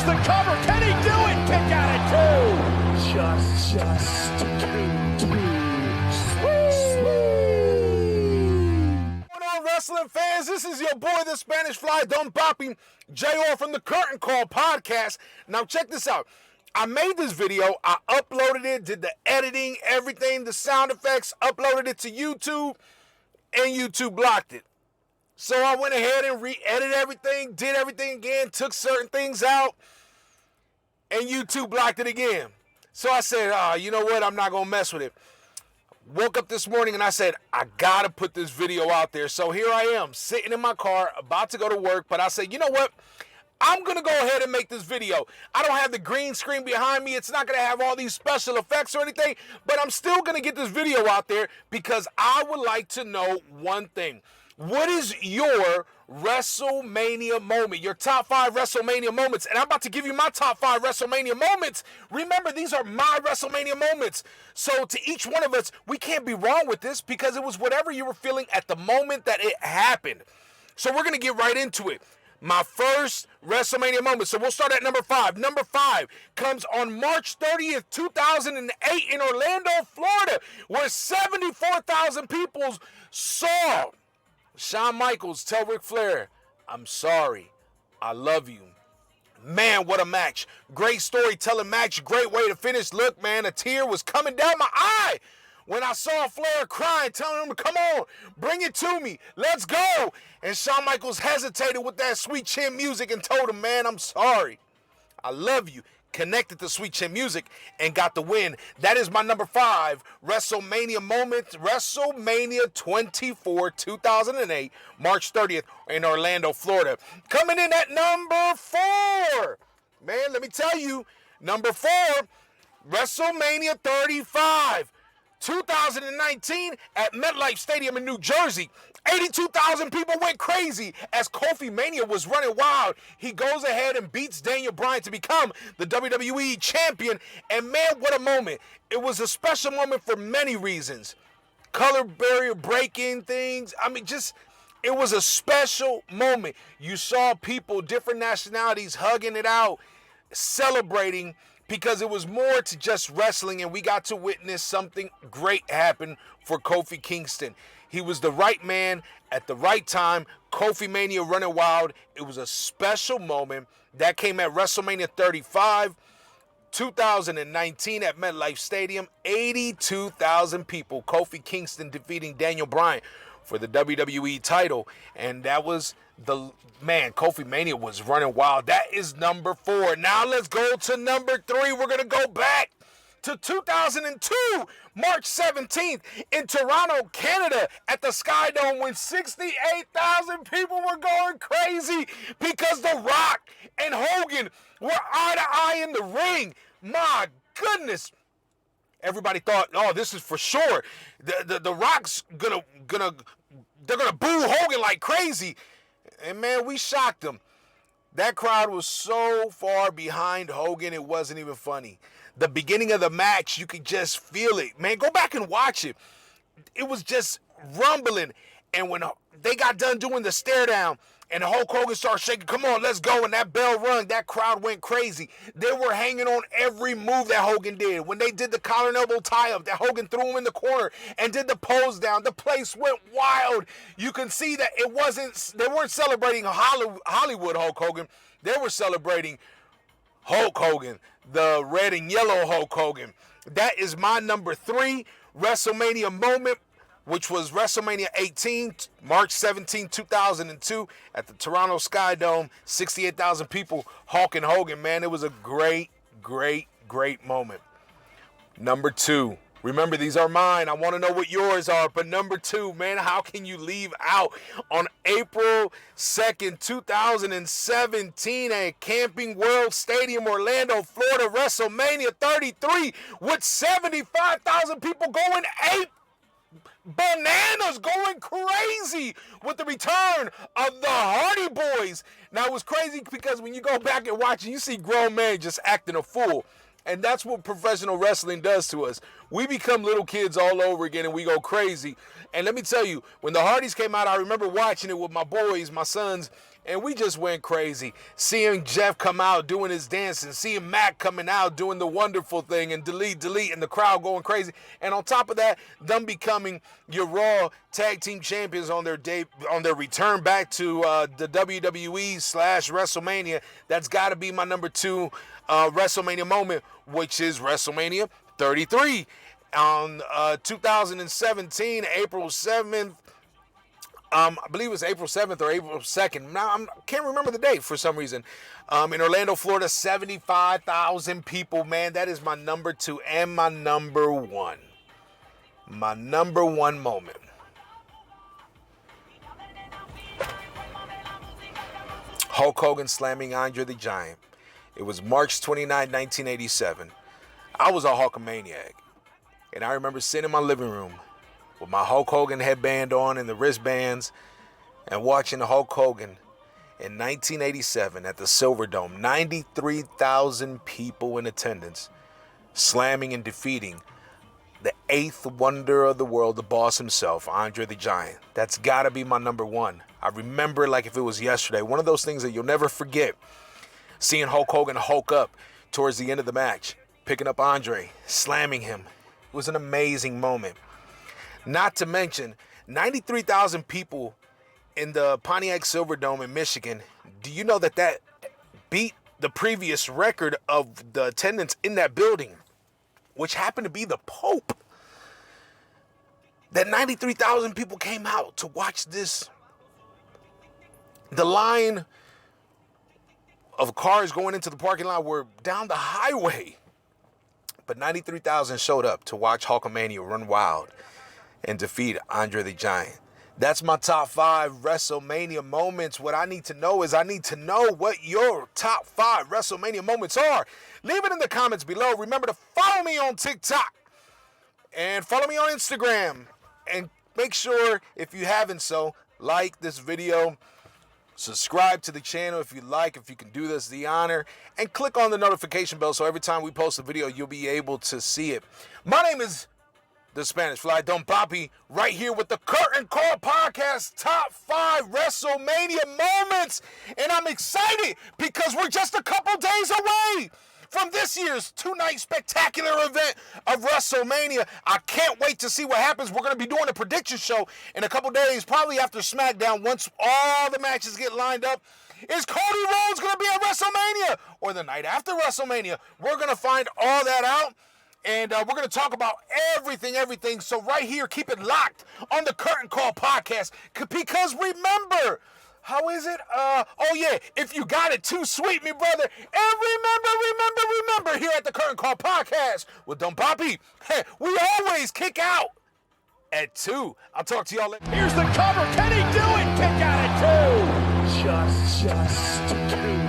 the cover. Can he do it? Kick out at two. Just wrestling fans, this is your boy, the Spanish Fly, Don Papi, JR from the Curtain Call podcast. Now check this out. I made this video, I uploaded it, did the editing, everything, the sound effects, uploaded it to YouTube, and YouTube blocked it. So I went ahead and re-edited everything, did everything again, took certain things out, and YouTube blocked it again. So I said, you know what, I'm not going to mess with it. Woke up this morning and I said, I gotta put this video out there. So here I am, sitting in my car, about to go to work, but I said, you know what? I'm gonna go ahead and make this video. I don't have the green screen behind me. It's not gonna have all these special effects or anything, but I'm still gonna get this video out there because I would like to know one thing. What is your WrestleMania moment? Your top 5 WrestleMania moments. And I'm about to give you my top 5 WrestleMania moments. Remember, these are my WrestleMania moments. So to each one of us, we can't be wrong with this because it was whatever you were feeling at the moment that it happened. So we're going to get right into it. My first WrestleMania moment. So we'll start at number 5. Number 5 comes on March 30th, 2008 in Orlando, Florida, where 74,000 people saw Shawn Michaels tell Ric Flair, I'm sorry, I love you. Man, what a match. Great storytelling match, great way to finish. Look, man, a tear was coming down my eye when I saw Flair crying, telling him, come on, bring it to me, let's go. And Shawn Michaels hesitated with that sweet chin music and told him, man, I'm sorry, I love you. Connected to Sweet Chin Music and got the win. That is my number 5 WrestleMania moment. WrestleMania 24, 2008, March 30th in Orlando, Florida. Coming in at number 4. Man, let me tell you, number 4, WrestleMania 35, 2019 at MetLife Stadium in New Jersey. 82,000 people went crazy as Kofi Mania was running wild. He goes ahead and beats Daniel Bryan to become the WWE champion. And man, what a moment. It was a special moment for many reasons. Color barrier breaking things. I mean, it was a special moment. You saw people, different nationalities hugging it out, celebrating, because it was more to just wrestling, and we got to witness something great happen for Kofi Kingston. He was the right man at the right time. Kofi Mania running wild. It was a special moment that came at WrestleMania 35, 2019 at MetLife Stadium. 82,000 people. Kofi Kingston defeating Daniel Bryan for the WWE title. And that was Kofi Mania was running wild. That is number 4. Now let's go to number 3. We're going to go back to 2002, March 17th in Toronto, Canada at the Sky Dome when 68,000 people were going crazy because The Rock and Hogan were eye to eye in the ring. My goodness. Everybody thought, oh, this is for sure. The Rock's they're gonna boo Hogan like crazy. And man, we shocked them. That crowd was so far behind Hogan, it wasn't even funny. The beginning of the match, you could just feel it. Man, go back and watch it. It was just rumbling. And when they got done doing the stare down and Hulk Hogan started shaking, come on, let's go, and that bell rung, that crowd went crazy. They were hanging on every move that Hogan did. When they did the collar and elbow tie-up, that Hogan threw him in the corner and did the pose down, the place went wild. You can see that they weren't celebrating Hollywood Hulk Hogan. They were celebrating Hulk Hogan, the red and yellow Hulk Hogan. That is my number 3 WrestleMania moment, which was WrestleMania 18, March 17, 2002 at the Toronto Sky Dome. 68,000 people, Hulk and Hogan. Man, it was a great, great, great moment. Number 2. Remember, these are mine. I want to know what yours are. But number 2, man, how can you leave out on April 2nd, 2017 at Camping World Stadium, Orlando, Florida, WrestleMania 33 with 75,000 people going bananas, going crazy with the return of the Hardy Boys. Now, it was crazy because when you go back and watch it, you see grown men just acting a fool. And that's what professional wrestling does to us. We become little kids all over again and we go crazy. And let me tell you, when the Hardys came out, I remember watching it with my boys, my sons, And we just went crazy. Seeing Jeff come out doing his dance and seeing Mac coming out doing the wonderful thing and delete, and the crowd going crazy. And on top of that, them becoming your Raw Tag Team Champions on their return back to the WWE / WrestleMania. That's got to be my number 2 WrestleMania moment, which is WrestleMania 33 on 2017, April 7th. I believe it was April 7th or April 2nd. Now, I can't remember the date for some reason. In Orlando, Florida, 75,000 people. Man, that is my number 2 and my number 1. My number 1 moment. Hulk Hogan slamming Andre the Giant. It was March 29, 1987. I was a Hulkamaniac. And I remember sitting in my living room with my Hulk Hogan headband on and the wristbands and watching Hulk Hogan in 1987 at the Silverdome. 93,000 people in attendance, slamming and defeating the 8th wonder of the world, the boss himself, Andre the Giant. That's got to be my number 1. I remember it like if it was yesterday. One of those things that you'll never forget. Seeing Hulk Hogan Hulk up towards the end of the match, picking up Andre, slamming him. It was an amazing moment. Not to mention, 93,000 people in the Pontiac Silverdome in Michigan. Do you know that beat the previous record of the attendance in that building, which happened to be the Pope? That 93,000 people came out to watch this. The line of cars going into the parking lot were down the highway. But 93,000 showed up to watch Hulkamania run wild and defeat Andre the Giant. That's my top 5 WrestleMania moments. What I need to know is I need to know what your top 5 WrestleMania moments are. Leave it in the comments below. Remember to follow me on TikTok and follow me on Instagram. And make sure, if you haven't so, like this video, subscribe to the channel if you like, if you can do this the honor, and click on the notification bell so every time we post a video, you'll be able to see it. My name is the Spanish Fly, Don Papi, right here with the Curtain Call Podcast Top 5 WrestleMania Moments. And I'm excited because we're just a couple days away from this year's 2-night spectacular event of WrestleMania. I can't wait to see what happens. We're going to be doing a prediction show in a couple days, probably after SmackDown, once all the matches get lined up. Is Cody Rhodes going to be at WrestleMania or the night after WrestleMania? We're going to find all that out. And we're going to talk about everything. So right here, keep it locked on the Curtain Call Podcast. Because remember, how is it? Oh yeah, if you got it too sweet, me brother. And remember, here at the Curtain Call Podcast with Don Papi, hey, we always kick out at 2. I'll talk to y'all later. Here's the cover. Can he do it? Kick out at 2. Just 2.